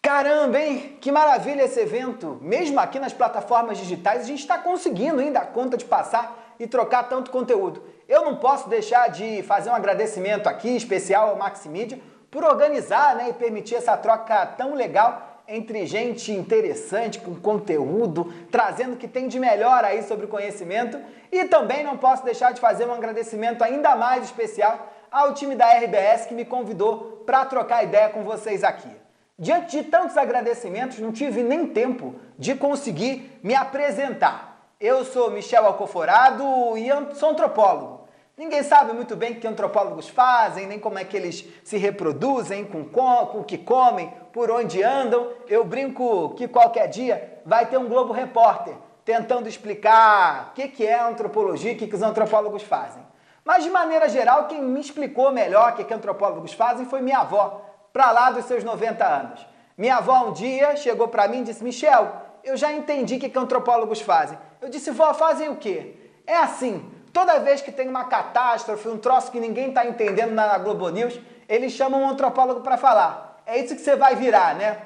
Caramba, hein? Que maravilha esse evento! Mesmo aqui nas plataformas digitais, a gente está conseguindo ainda dar conta de passar e trocar tanto conteúdo. Eu não posso deixar de fazer um agradecimento aqui, especial ao Maximídia, por organizar, e permitir essa troca tão legal entre gente interessante, com conteúdo, trazendo o que tem de melhor aí sobre o conhecimento. E também não posso deixar de fazer um agradecimento ainda mais especial ao time da RBS que me convidou para trocar ideia com vocês aqui. Diante de tantos agradecimentos, não tive nem tempo de conseguir me apresentar. Eu sou Michel Alcoforado e sou antropólogo. Ninguém sabe muito bem o que antropólogos fazem, nem como é que eles se reproduzem, com o que comem, por onde andam. Eu brinco que qualquer dia vai ter um Globo Repórter tentando explicar o que é antropologia, o que os antropólogos fazem. Mas, de maneira geral, quem me explicou melhor o que antropólogos fazem foi minha avó, para lá dos seus 90 anos. Minha avó um dia chegou para mim e disse: Michel, eu já entendi o que antropólogos fazem. Eu disse: vó, fazem o quê? É assim, toda vez que tem uma catástrofe, um troço que ninguém está entendendo na Globo News, eles chamam um antropólogo para falar. É isso que você vai virar, né?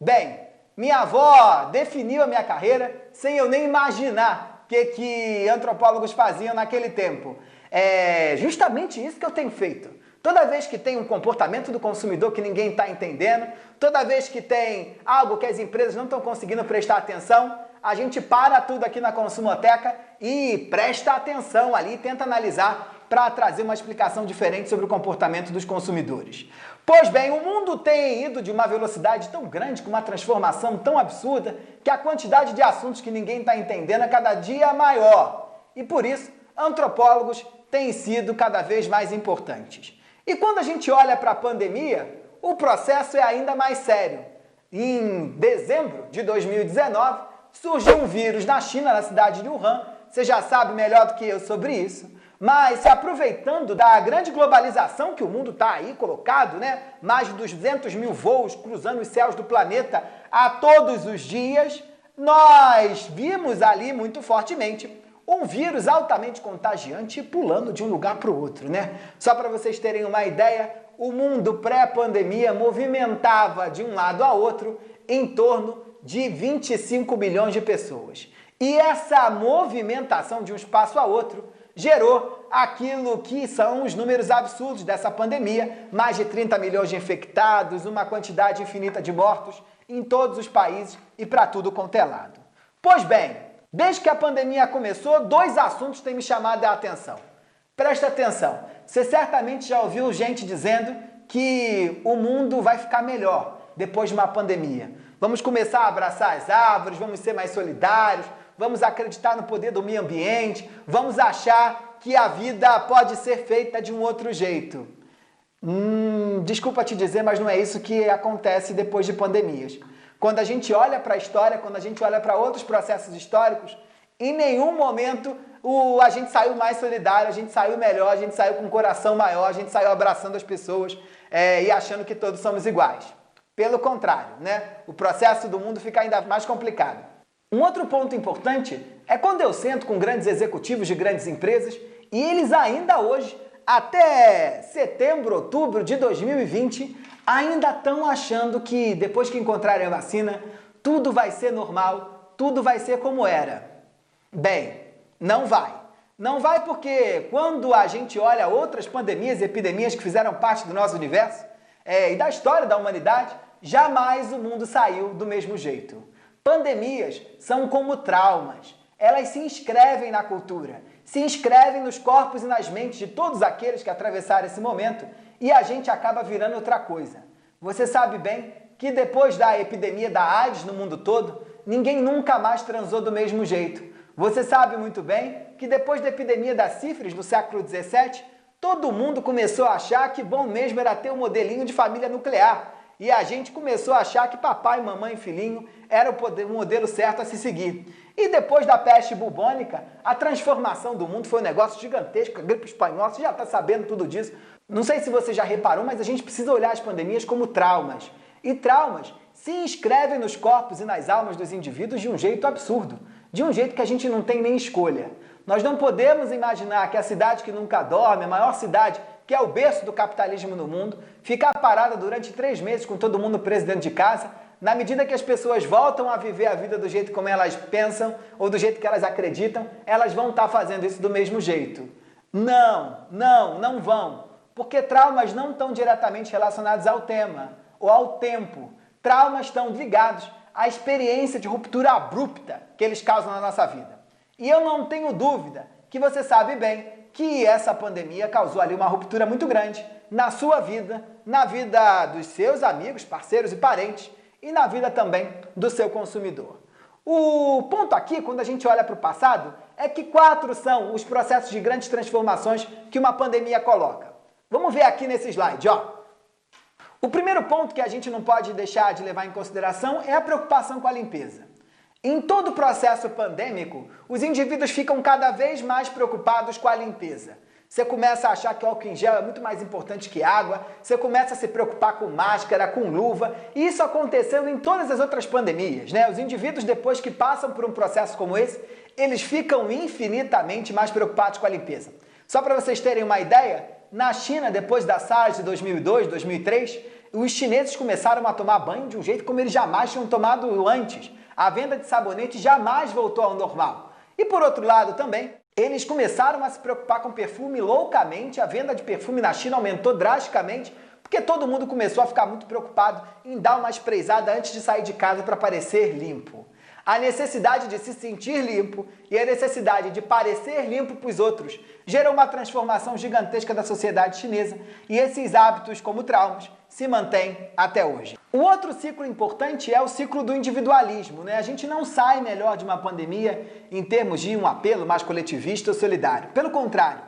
Bem, minha avó definiu a minha carreira sem eu nem imaginar o que antropólogos faziam naquele tempo. É justamente isso que eu tenho feito. Toda vez que tem um comportamento do consumidor que ninguém está entendendo, toda vez que tem algo que as empresas não estão conseguindo prestar atenção, a gente para tudo aqui na Consumoteca e presta atenção ali, tenta analisar para trazer uma explicação diferente sobre o comportamento dos consumidores. Pois bem, o mundo tem ido de uma velocidade tão grande, com uma transformação tão absurda, que a quantidade de assuntos que ninguém está entendendo é cada dia maior. E por isso, antropólogos têm sido cada vez mais importantes. E quando a gente olha para a pandemia, o processo é ainda mais sério. Em dezembro de 2019, surgiu um vírus na China, na cidade de Wuhan. Você já sabe melhor do que eu sobre isso. Mas se aproveitando da grande globalização que o mundo está aí colocado, mais de 200 mil voos cruzando os céus do planeta a todos os dias, nós vimos ali muito fortemente um vírus altamente contagiante pulando de um lugar para o outro, Só para vocês terem uma ideia, o mundo pré-pandemia movimentava de um lado a outro em torno de 25 milhões de pessoas. E essa movimentação de um espaço a outro gerou aquilo que são os números absurdos dessa pandemia, mais de 30 milhões de infectados, uma quantidade infinita de mortos em todos os países e para tudo quanto é lado. Pois bem, desde que a pandemia começou, dois assuntos têm me chamado a atenção. Presta atenção, você certamente já ouviu gente dizendo que o mundo vai ficar melhor depois de uma pandemia. Vamos começar a abraçar as árvores, vamos ser mais solidários, vamos acreditar no poder do meio ambiente, vamos achar que a vida pode ser feita de um outro jeito. Desculpa te dizer, mas não é isso que acontece depois de pandemias. Quando a gente olha para a história, quando a gente olha para outros processos históricos, em nenhum momento a gente saiu mais solidário, a gente saiu melhor, a gente saiu com um coração maior, a gente saiu abraçando as pessoas e achando que todos somos iguais. Pelo contrário, o processo do mundo fica ainda mais complicado. Um outro ponto importante é quando eu sento com grandes executivos de grandes empresas e eles ainda hoje, até setembro, outubro de 2020, ainda estão achando que depois que encontrarem a vacina, tudo vai ser normal, tudo vai ser como era. Bem, não vai. Não vai porque quando a gente olha outras pandemias e epidemias que fizeram parte do nosso universo e da história da humanidade, jamais o mundo saiu do mesmo jeito. Pandemias são como traumas. Elas se inscrevem na cultura, se inscrevem nos corpos e nas mentes de todos aqueles que atravessaram esse momento e a gente acaba virando outra coisa. Você sabe bem que depois da epidemia da AIDS no mundo todo, ninguém nunca mais transou do mesmo jeito. Você sabe muito bem que depois da epidemia da sífilis no século XVII, todo mundo começou a achar que bom mesmo era ter um modelinho de família nuclear. E a gente começou a achar que papai, mamãe e filhinho era o modelo certo a se seguir. E depois da peste bubônica, a transformação do mundo foi um negócio gigantesco, a gripe espanhola, você já está sabendo tudo disso. Não sei se você já reparou, mas a gente precisa olhar as pandemias como traumas. E traumas se inscrevem nos corpos e nas almas dos indivíduos de um jeito absurdo, de um jeito que a gente não tem nem escolha. Nós não podemos imaginar que a cidade que nunca dorme, a maior cidade, que é o berço do capitalismo no mundo, ficar parada durante 3 meses com todo mundo preso dentro de casa, Na medida que as pessoas voltam a viver a vida do jeito como elas pensam ou do jeito que elas acreditam, elas vão estar fazendo isso do mesmo jeito. Não vão. Porque traumas não estão diretamente relacionados ao tema ou ao tempo. Traumas estão ligados à experiência de ruptura abrupta que eles causam na nossa vida. E eu não tenho dúvida que você sabe bem que essa pandemia causou ali uma ruptura muito grande na sua vida, na vida dos seus amigos, parceiros e parentes e na vida também do seu consumidor. O ponto aqui, quando a gente olha para o passado, é que 4 são os processos de grandes transformações que uma pandemia coloca. Vamos ver aqui nesse slide, ó. O primeiro ponto que a gente não pode deixar de levar em consideração é a preocupação com a limpeza. Em todo o processo pandêmico, os indivíduos ficam cada vez mais preocupados com a limpeza. Você começa a achar que o álcool em gel é muito mais importante que água, você começa a se preocupar com máscara, com luva, e isso aconteceu em todas as outras pandemias, né? Os indivíduos, depois que passam por um processo como esse, eles ficam infinitamente mais preocupados com a limpeza. Só para vocês terem uma ideia, na China, depois da SARS de 2002, 2003, os chineses começaram a tomar banho de um jeito como eles jamais tinham tomado antes. A venda de sabonete jamais voltou ao normal. E por outro lado também, eles começaram a se preocupar com perfume loucamente, a venda de perfume na China aumentou drasticamente, porque todo mundo começou a ficar muito preocupado em dar uma sprayzada antes de sair de casa para parecer limpo. A necessidade de se sentir limpo e a necessidade de parecer limpo para os outros gerou uma transformação gigantesca da sociedade chinesa e esses hábitos, como traumas, se mantêm até hoje. O outro ciclo importante é o ciclo do individualismo, né? A gente não sai melhor de uma pandemia em termos de um apelo mais coletivista ou solidário. Pelo contrário,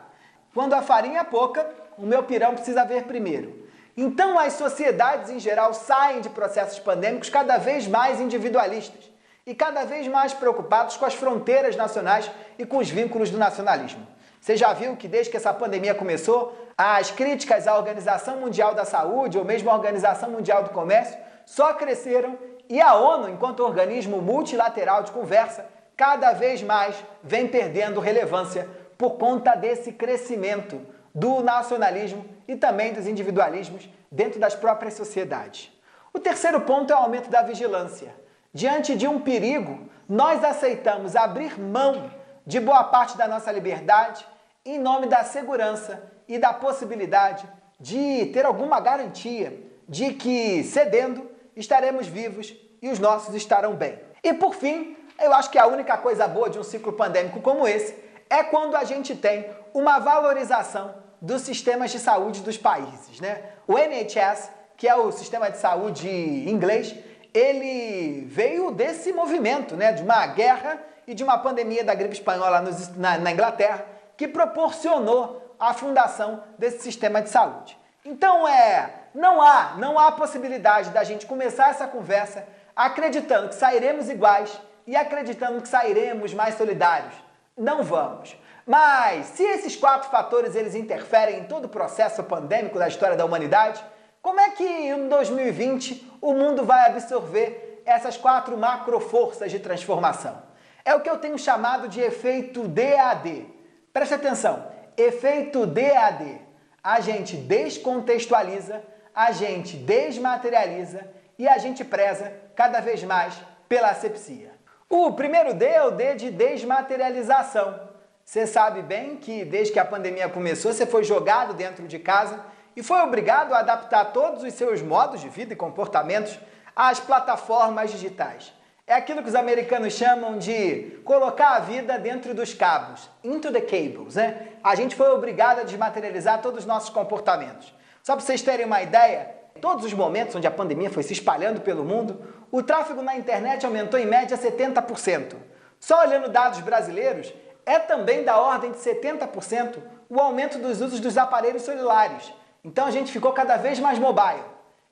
quando a farinha é pouca, o meu pirão precisa ver primeiro. Então as sociedades em geral saem de processos pandêmicos cada vez mais individualistas e cada vez mais preocupados com as fronteiras nacionais e com os vínculos do nacionalismo. Você já viu que desde que essa pandemia começou, as críticas à Organização Mundial da Saúde ou mesmo à Organização Mundial do Comércio só cresceram e a ONU, enquanto organismo multilateral de conversa, cada vez mais vem perdendo relevância por conta desse crescimento do nacionalismo e também dos individualismos dentro das próprias sociedades. O terceiro ponto é o aumento da vigilância. Diante de um perigo, nós aceitamos abrir mão de boa parte da nossa liberdade em nome da segurança e da possibilidade de ter alguma garantia de que, cedendo, estaremos vivos e os nossos estarão bem. E por fim, eu acho que a única coisa boa de um ciclo pandêmico como esse é quando a gente tem uma valorização dos sistemas de saúde dos países, né? O NHS, que é o sistema de saúde inglês, ele veio desse movimento, né, de uma guerra e de uma pandemia da gripe espanhola na Inglaterra, que proporcionou a fundação desse sistema de saúde. Então não há possibilidade da gente começar essa conversa acreditando que sairemos iguais e acreditando que sairemos mais solidários. Não vamos. Mas se esses 4 fatores eles interferem em todo o processo pandêmico da história da humanidade, como é que em 2020 o mundo vai absorver essas 4 macroforças de transformação? É o que eu tenho chamado de efeito DAD. Preste atenção, efeito DAD. A gente descontextualiza, a gente desmaterializa e a gente preza cada vez mais pela asepsia. O primeiro D é o D de desmaterialização. Você sabe bem que desde que a pandemia começou, você foi jogado dentro de casa e foi obrigado a adaptar todos os seus modos de vida e comportamentos às plataformas digitais. É aquilo que os americanos chamam de colocar a vida dentro dos cabos, into the cables, né? A gente foi obrigado a desmaterializar todos os nossos comportamentos. Só para vocês terem uma ideia, em todos os momentos onde a pandemia foi se espalhando pelo mundo, o tráfego na internet aumentou em média 70%. Só olhando dados brasileiros, é também da ordem de 70% o aumento dos usos dos aparelhos celulares. Então a gente ficou cada vez mais mobile.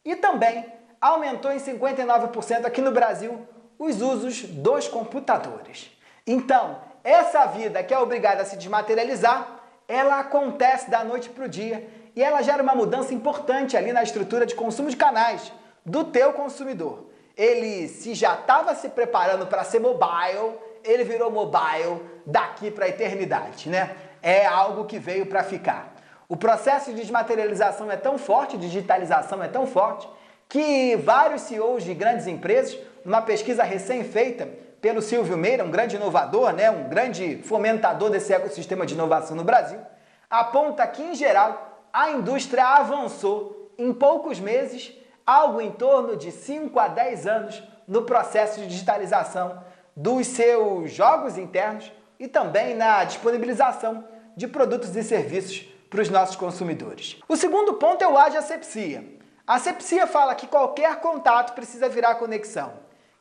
E também aumentou em 59% aqui no Brasil os usos dos computadores. Então, essa vida que é obrigada a se desmaterializar, ela acontece da noite para o dia e ela gera uma mudança importante ali na estrutura de consumo de canais do teu consumidor. Ele, se já estava se preparando para ser mobile, ele virou mobile daqui para a eternidade, né? É algo que veio para ficar. O processo de desmaterialização é tão forte, digitalização é tão forte, que vários CEOs de grandes empresas, numa pesquisa recém-feita pelo Silvio Meira, um grande inovador, um grande fomentador desse ecossistema de inovação no Brasil, aponta que, em geral, a indústria avançou em poucos meses, algo em torno de 5 a 10 anos, no processo de digitalização dos seus jogos internos e também na disponibilização de produtos e serviços para os nossos consumidores. O segundo ponto é o A de asepsia. A asepsia fala que qualquer contato precisa virar conexão.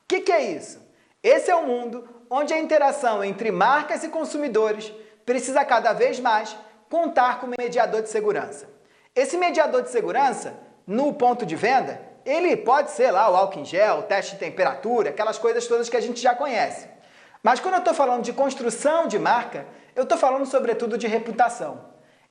O que é isso? Esse é um mundo onde a interação entre marcas e consumidores precisa cada vez mais contar com um mediador de segurança. Esse mediador de segurança, no ponto de venda, ele pode ser lá o álcool em gel, o teste de temperatura, aquelas coisas todas que a gente já conhece. Mas quando eu estou falando de construção de marca, eu estou falando sobretudo de reputação.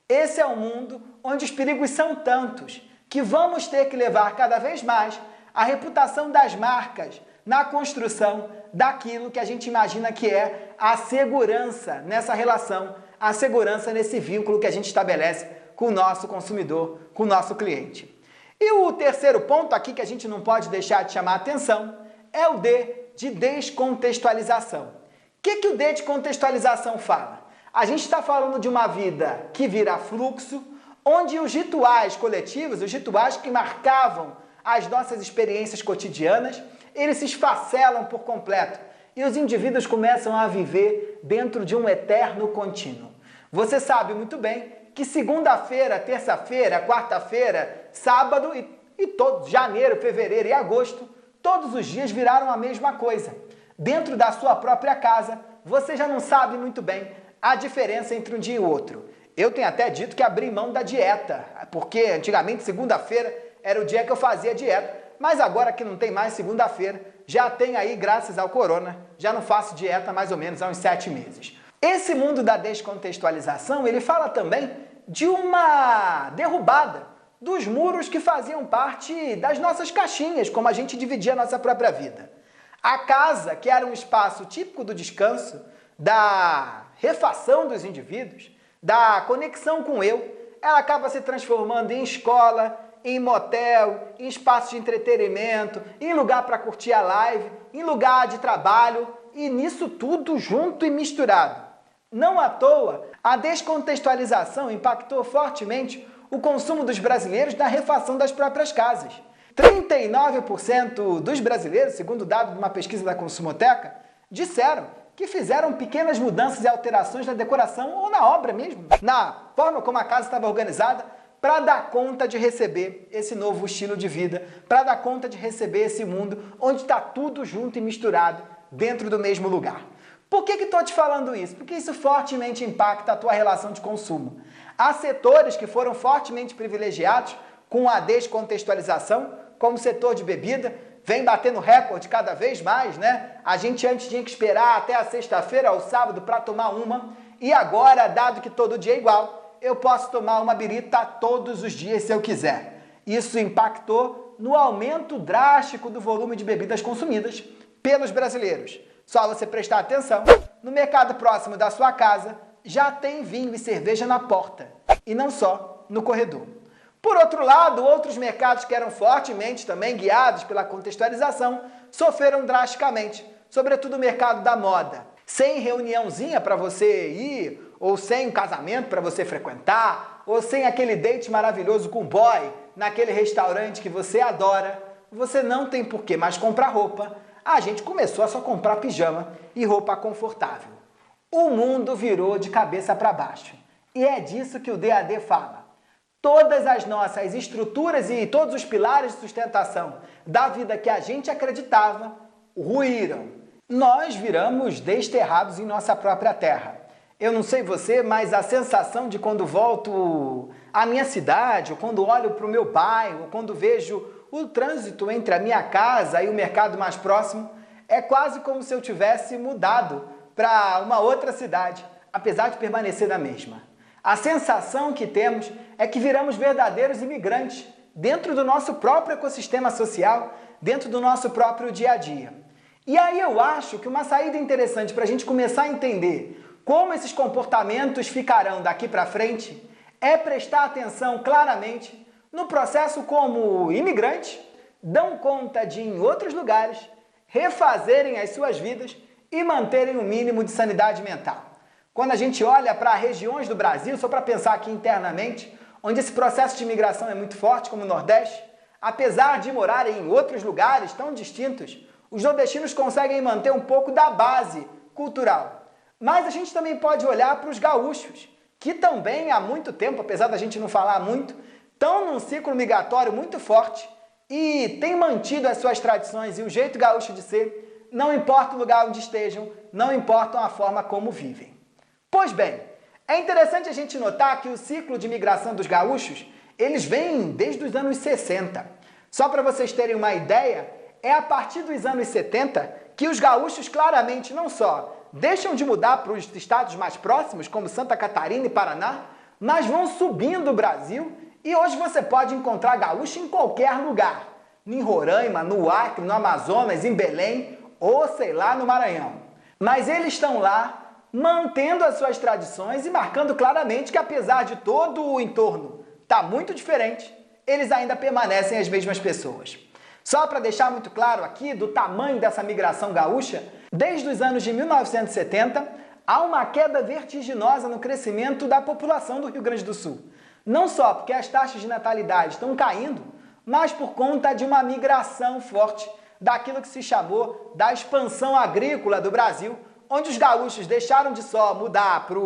Esse é um mundo onde os perigos são tantos que vamos ter que levar cada vez mais a reputação das marcas na construção daquilo que a gente imagina que é a segurança nessa relação, a segurança nesse vínculo que a gente estabelece com o nosso consumidor, com o nosso cliente. E o terceiro ponto aqui que a gente não pode deixar de chamar a atenção é o D de descontextualização. O que o D de contextualização fala? A gente está falando de uma vida que vira fluxo, onde os rituais coletivos, os rituais que marcavam as nossas experiências cotidianas, eles se esfacelam por completo e os indivíduos começam a viver dentro de um eterno contínuo. Você sabe muito bem que segunda-feira, terça-feira, quarta-feira, sábado e todos, janeiro, fevereiro e agosto, todos os dias viraram a mesma coisa. Dentro da sua própria casa, você já não sabe muito bem a diferença entre um dia e o outro. Eu tenho até dito que abri mão da dieta, porque antigamente segunda-feira era o dia que eu fazia dieta, mas agora que não tem mais segunda-feira, já tem aí, graças ao corona, já não faço dieta há mais ou menos há uns 7 meses. Esse mundo da descontextualização, ele fala também de uma derrubada dos muros que faziam parte das nossas caixinhas, como a gente dividia a nossa própria vida. A casa, que era um espaço típico do descanso, da refação dos indivíduos, da conexão com eu, ela acaba se transformando em escola, em motel, em espaço de entretenimento, em lugar para curtir a live, em lugar de trabalho, e nisso tudo junto e misturado. Não à toa, a descontextualização impactou fortemente o consumo dos brasileiros na refação das próprias casas. 39% dos brasileiros, segundo dado de uma pesquisa da Consumoteca, disseram que fizeram pequenas mudanças e alterações na decoração ou na obra mesmo, na forma como a casa estava organizada, para dar conta de receber esse novo estilo de vida, para dar conta de receber esse mundo onde está tudo junto e misturado dentro do mesmo lugar. Por que estou te falando isso? Porque isso fortemente impacta a tua relação de consumo. Há setores que foram fortemente privilegiados com a descontextualização, como o setor de bebida, vem batendo recorde cada vez mais, A gente antes tinha que esperar até a sexta-feira ou sábado para tomar uma, e agora, dado que todo dia é igual, eu posso tomar uma birita todos os dias se eu quiser. Isso impactou no aumento drástico do volume de bebidas consumidas pelos brasileiros. Só você prestar atenção, no mercado próximo da sua casa já tem vinho e cerveja na porta, e não só no corredor. Por outro lado, outros mercados que eram fortemente também guiados pela contextualização sofreram drasticamente, sobretudo o mercado da moda. Sem reuniãozinha para você ir, ou sem um casamento para você frequentar, ou sem aquele date maravilhoso com o boy naquele restaurante que você adora, você não tem por que mais comprar roupa. A gente começou a só comprar pijama e roupa confortável. O mundo virou de cabeça para baixo. E é disso que o DAD fala. Todas as nossas estruturas e todos os pilares de sustentação da vida que a gente acreditava ruíram. Nós viramos desterrados em nossa própria terra. Eu não sei você, mas a sensação de quando volto à minha cidade, ou quando olho para o meu bairro, ou quando vejo o trânsito entre a minha casa e o mercado mais próximo, é quase como se eu tivesse mudado para uma outra cidade, apesar de permanecer na mesma. A sensação que temos é que viramos verdadeiros imigrantes dentro do nosso próprio ecossistema social, dentro do nosso próprio dia a dia. E aí eu acho que uma saída interessante para a gente começar a entender como esses comportamentos ficarão daqui para frente é prestar atenção claramente no processo como imigrante dão conta de, em outros lugares, refazerem as suas vidas e manterem o mínimo de sanidade mental. Quando a gente olha para regiões do Brasil, só para pensar aqui internamente, onde esse processo de imigração é muito forte, como o Nordeste, apesar de morarem em outros lugares tão distintos, os nordestinos conseguem manter um pouco da base cultural. Mas a gente também pode olhar para os gaúchos, que também há muito tempo, apesar da gente não falar muito, estão num ciclo migratório muito forte e têm mantido as suas tradições e o jeito gaúcho de ser, não importa o lugar onde estejam, não importa a forma como vivem. Pois bem, é interessante a gente notar que o ciclo de migração dos gaúchos, eles vêm desde os anos 60. Só para vocês terem uma ideia, é a partir dos anos 70 que os gaúchos claramente não só deixam de mudar para os estados mais próximos, como Santa Catarina e Paraná, mas vão subindo o Brasil e hoje você pode encontrar gaúcho em qualquer lugar. Em Roraima, no Acre, no Amazonas, em Belém ou, sei lá, no Maranhão. Mas eles estão lá mantendo as suas tradições e marcando claramente que apesar de todo o entorno estar muito diferente, eles ainda permanecem as mesmas pessoas. Só para deixar muito claro aqui do tamanho dessa migração gaúcha, desde os anos de 1970, há uma queda vertiginosa no crescimento da população do Rio Grande do Sul. Não só porque as taxas de natalidade estão caindo, mas por conta de uma migração forte daquilo que se chamou da expansão agrícola do Brasil, onde os gaúchos deixaram de só mudar para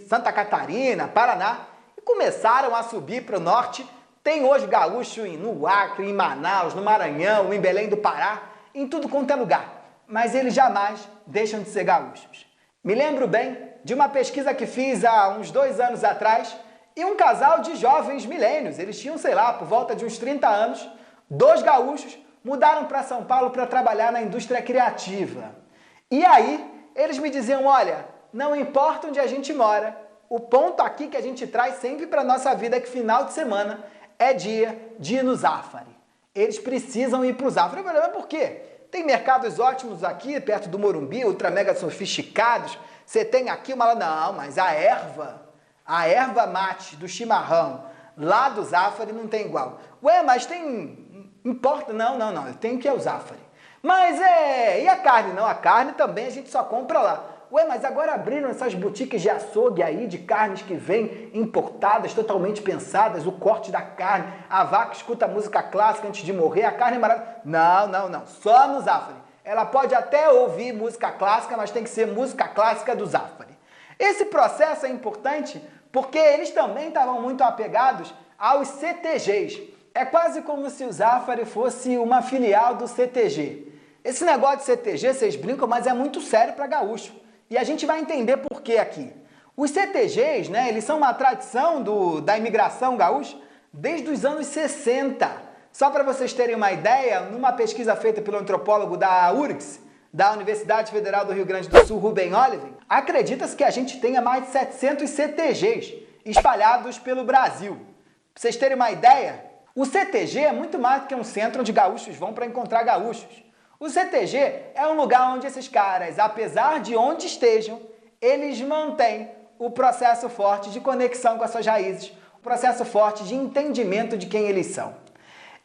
Santa Catarina, Paraná, e começaram a subir para o norte. Tem hoje gaúcho no Acre, em Manaus, no Maranhão, em Belém do Pará, em tudo quanto é lugar. Mas eles jamais deixam de ser gaúchos. Me lembro bem de uma pesquisa que fiz há uns 2 anos atrás e um casal de jovens milênios, eles tinham, sei lá, por volta de uns 30 anos, 2 gaúchos mudaram para São Paulo para trabalhar na indústria criativa. E aí eles me diziam, olha, não importa onde a gente mora, o ponto aqui que a gente traz sempre para a nossa vida é que final de semana é dia de ir no Zafari. Eles precisam ir para o Zafari. Eu falei, mas por quê? Tem mercados ótimos aqui, perto do Morumbi, ultra mega sofisticados. Você tem aqui uma... Não, mas a erva mate do chimarrão lá do Zafari não tem igual. Ué, mas tem... Importa? Não, eu tenho que ir ao Zafari. Mas e a carne? Não, a carne também a gente só compra lá. Ué, mas agora abriram essas boutiques de açougue aí, de carnes que vêm importadas, totalmente pensadas, o corte da carne, a vaca escuta música clássica antes de morrer, a carne é maravilhosa. Não, só no Zafari. Ela pode até ouvir música clássica, mas tem que ser música clássica do Zafari. Esse processo é importante porque eles também estavam muito apegados aos CTGs. É quase como se o Zafari fosse uma filial do CTG. Esse negócio de CTG, vocês brincam, mas é muito sério para gaúcho. E a gente vai entender por que aqui. Os CTGs, né, eles são uma tradição da imigração gaúcha desde os anos 60. Só para vocês terem uma ideia, numa pesquisa feita pelo antropólogo da URGS, da Universidade Federal do Rio Grande do Sul, Ruben Oliven, acredita-se que a gente tenha mais de 700 CTGs espalhados pelo Brasil. Para vocês terem uma ideia, o CTG é muito mais do que um centro onde gaúchos vão para encontrar gaúchos. O CTG é um lugar onde esses caras, apesar de onde estejam, eles mantêm o processo forte de conexão com as suas raízes, o processo forte de entendimento de quem eles são.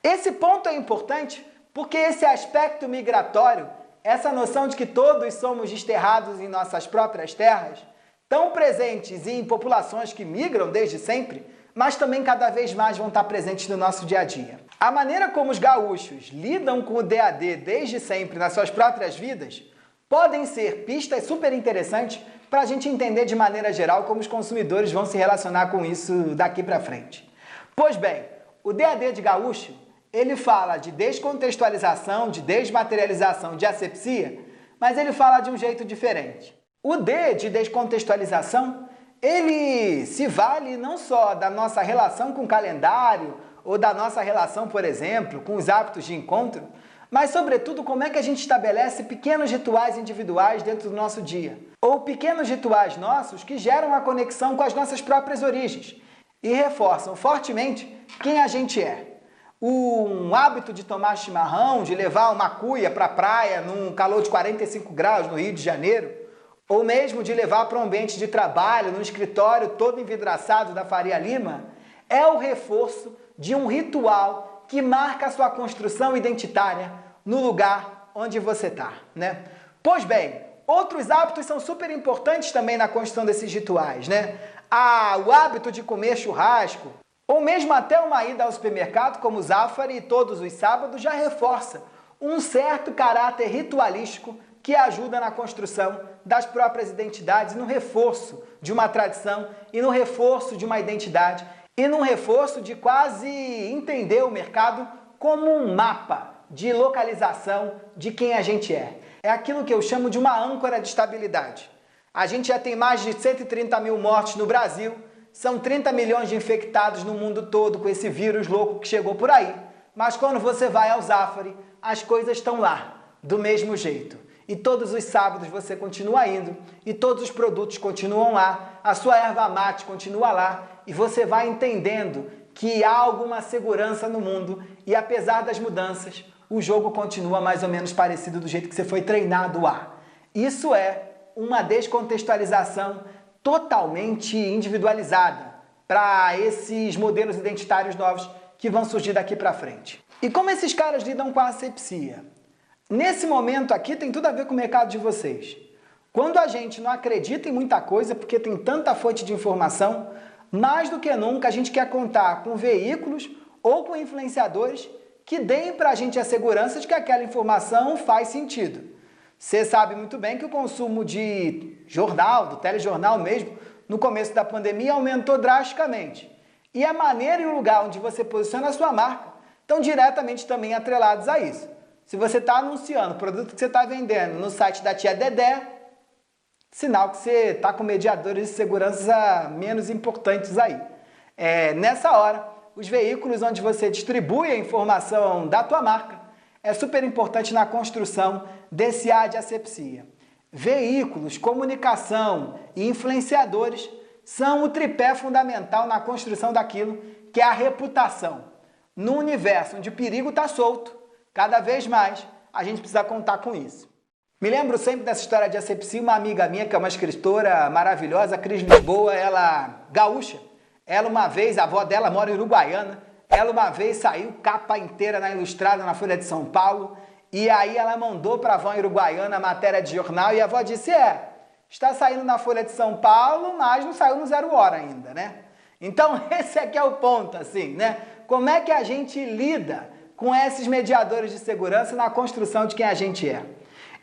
Esse ponto é importante porque esse aspecto migratório, essa noção de que todos somos desterrados em nossas próprias terras, tão presentes em populações que migram desde sempre, mas também cada vez mais vão estar presentes no nosso dia a dia. A maneira como os gaúchos lidam com o DAD desde sempre nas suas próprias vidas podem ser pistas super interessantes para a gente entender de maneira geral como os consumidores vão se relacionar com isso daqui para frente. Pois bem, o DAD de gaúcho, ele fala de descontextualização, de desmaterialização, de asepsia, mas ele fala de um jeito diferente. O D de descontextualização, ele se vale não só da nossa relação com o calendário ou da nossa relação, por exemplo, com os hábitos de encontro, mas, sobretudo, como é que a gente estabelece pequenos rituais individuais dentro do nosso dia, ou pequenos rituais nossos que geram a conexão com as nossas próprias origens e reforçam fortemente quem a gente é. Um hábito de tomar chimarrão, de levar uma cuia para a praia num calor de 45 graus no Rio de Janeiro, ou mesmo de levar para um ambiente de trabalho, num escritório todo envidraçado da Faria Lima, é o reforço de um ritual que marca a sua construção identitária no lugar onde você está, né? Pois bem, outros hábitos são super importantes também na construção desses rituais, né? O hábito de comer churrasco, ou mesmo até uma ida ao supermercado, como o Zafari, todos os sábados, já reforça um certo caráter ritualístico que ajuda na construção das próprias identidades, no reforço de uma tradição e no reforço de uma identidade e no reforço de quase entender o mercado como um mapa de localização de quem a gente é. É aquilo que eu chamo de uma âncora de estabilidade. A gente já tem mais de 130 mil mortes no Brasil, são 30 milhões de infectados no mundo todo com esse vírus louco que chegou por aí. Mas quando você vai ao Zafari, as coisas estão lá, do mesmo jeito. E todos os sábados você continua indo, e todos os produtos continuam lá, a sua erva mate continua lá, e você vai entendendo que há alguma segurança no mundo, e apesar das mudanças, o jogo continua mais ou menos parecido do jeito que você foi treinado a. Isso é uma descontextualização totalmente individualizada para esses modelos identitários novos que vão surgir daqui para frente. E como esses caras lidam com a asepsia? Nesse momento aqui tem tudo a ver com o mercado de vocês. Quando a gente não acredita em muita coisa, porque tem tanta fonte de informação, mais do que nunca a gente quer contar com veículos ou com influenciadores que deem para a gente a segurança de que aquela informação faz sentido. Você sabe muito bem que o consumo de jornal, do telejornal mesmo, no começo da pandemia aumentou drasticamente. E a maneira e o lugar onde você posiciona a sua marca estão diretamente também atrelados a isso. Se você está anunciando o produto que você está vendendo no site da tia Dedé, sinal que você está com mediadores de segurança menos importantes aí. Nessa hora, os veículos onde você distribui a informação da tua marca é super importante na construção desse A de asepsia. Veículos, comunicação e influenciadores são o tripé fundamental na construção daquilo que é a reputação. No universo onde o perigo está solto, cada vez mais a gente precisa contar com isso. Me lembro sempre dessa história de asepsia, uma amiga minha, que é uma escritora maravilhosa, Cris Lisboa, ela gaúcha. Ela uma vez, a avó dela mora em Uruguaiana, ela uma vez saiu capa inteira na Ilustrada, na Folha de São Paulo, e aí ela mandou para a avó em Uruguaiana a matéria de jornal, e a avó disse, está saindo na Folha de São Paulo, mas não saiu no 0 Hora ainda, né? Então esse aqui é o ponto, assim, né? Como é que a gente lida com esses mediadores de segurança na construção de quem a gente é?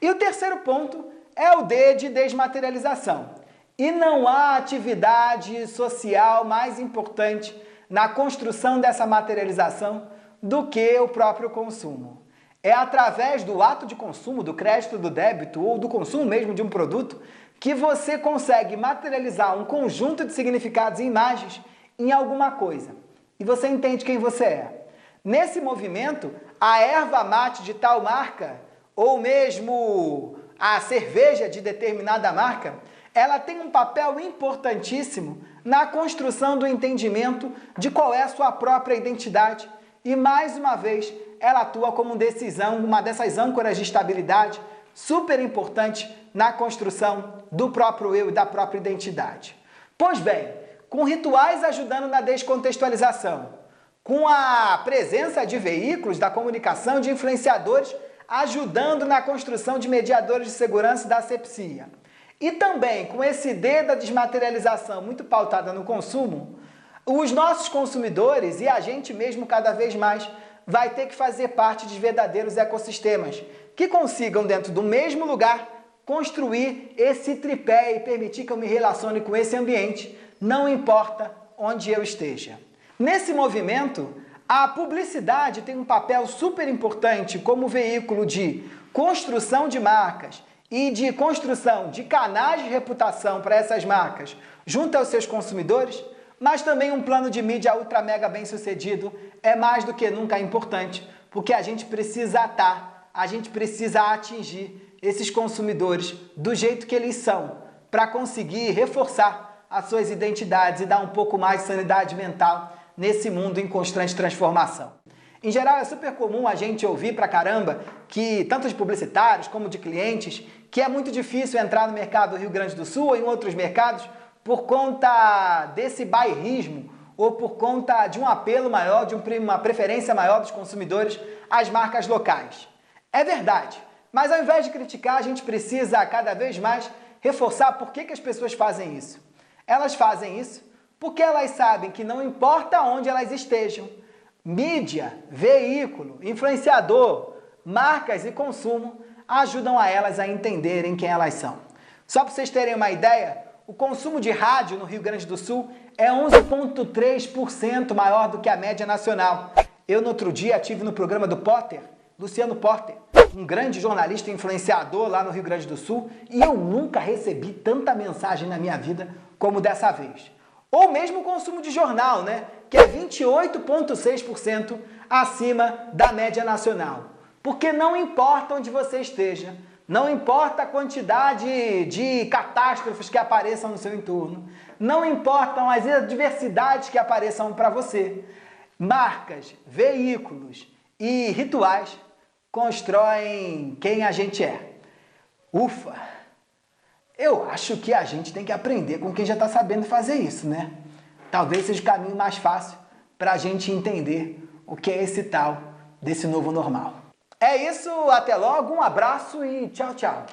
E o terceiro ponto é o D de desmaterialização. E não há atividade social mais importante na construção dessa materialização do que o próprio consumo. É através do ato de consumo, do crédito, do débito ou do consumo mesmo de um produto que você consegue materializar um conjunto de significados e imagens em alguma coisa. E você entende quem você é. Nesse movimento, a erva mate de tal marca, ou mesmo a cerveja de determinada marca, ela tem um papel importantíssimo na construção do entendimento de qual é a sua própria identidade. E, mais uma vez, ela atua como uma dessas âncoras de estabilidade super importante na construção do próprio eu e da própria identidade. Pois bem, com rituais ajudando na descontextualização, com a presença de veículos da comunicação, de influenciadores, ajudando na construção de mediadores de segurança da asepsia. E também com esse D da desmaterialização muito pautada no consumo, os nossos consumidores e a gente mesmo cada vez mais vai ter que fazer parte de verdadeiros ecossistemas que consigam dentro do mesmo lugar construir esse tripé e permitir que eu me relacione com esse ambiente, não importa onde eu esteja. Nesse movimento, a publicidade tem um papel super importante como veículo de construção de marcas e de construção de canais de reputação para essas marcas junto aos seus consumidores, mas também um plano de mídia ultra mega bem sucedido é mais do que nunca importante, porque a gente precisa a gente precisa atingir esses consumidores do jeito que eles são, para conseguir reforçar as suas identidades e dar um pouco mais de sanidade mental nesse mundo em constante transformação. Em geral, é super comum a gente ouvir pra caramba que, tanto de publicitários como de clientes, que é muito difícil entrar no mercado do Rio Grande do Sul ou em outros mercados por conta desse bairrismo ou por conta de um apelo maior, de uma preferência maior dos consumidores às marcas locais. É verdade, mas ao invés de criticar, a gente precisa cada vez mais reforçar por que as pessoas fazem isso. Elas fazem isso porque elas sabem que não importa onde elas estejam, mídia, veículo, influenciador, marcas e consumo ajudam a elas a entenderem quem elas são. Só para vocês terem uma ideia, o consumo de rádio no Rio Grande do Sul é 11,3% maior do que a média nacional. Eu, no outro dia, estive no programa do Potter, Luciano Potter, um grande jornalista e influenciador lá no Rio Grande do Sul, e eu nunca recebi tanta mensagem na minha vida como dessa vez. Ou mesmo o consumo de jornal, né? Que é 28,6% acima da média nacional. Porque não importa onde você esteja, não importa a quantidade de catástrofes que apareçam no seu entorno, não importam as adversidades que apareçam para você, marcas, veículos e rituais constroem quem a gente é. Ufa! Eu acho que a gente tem que aprender com quem já está sabendo fazer isso, né? Talvez seja o caminho mais fácil para a gente entender o que é esse tal desse novo normal. É isso, até logo, um abraço e tchau, tchau.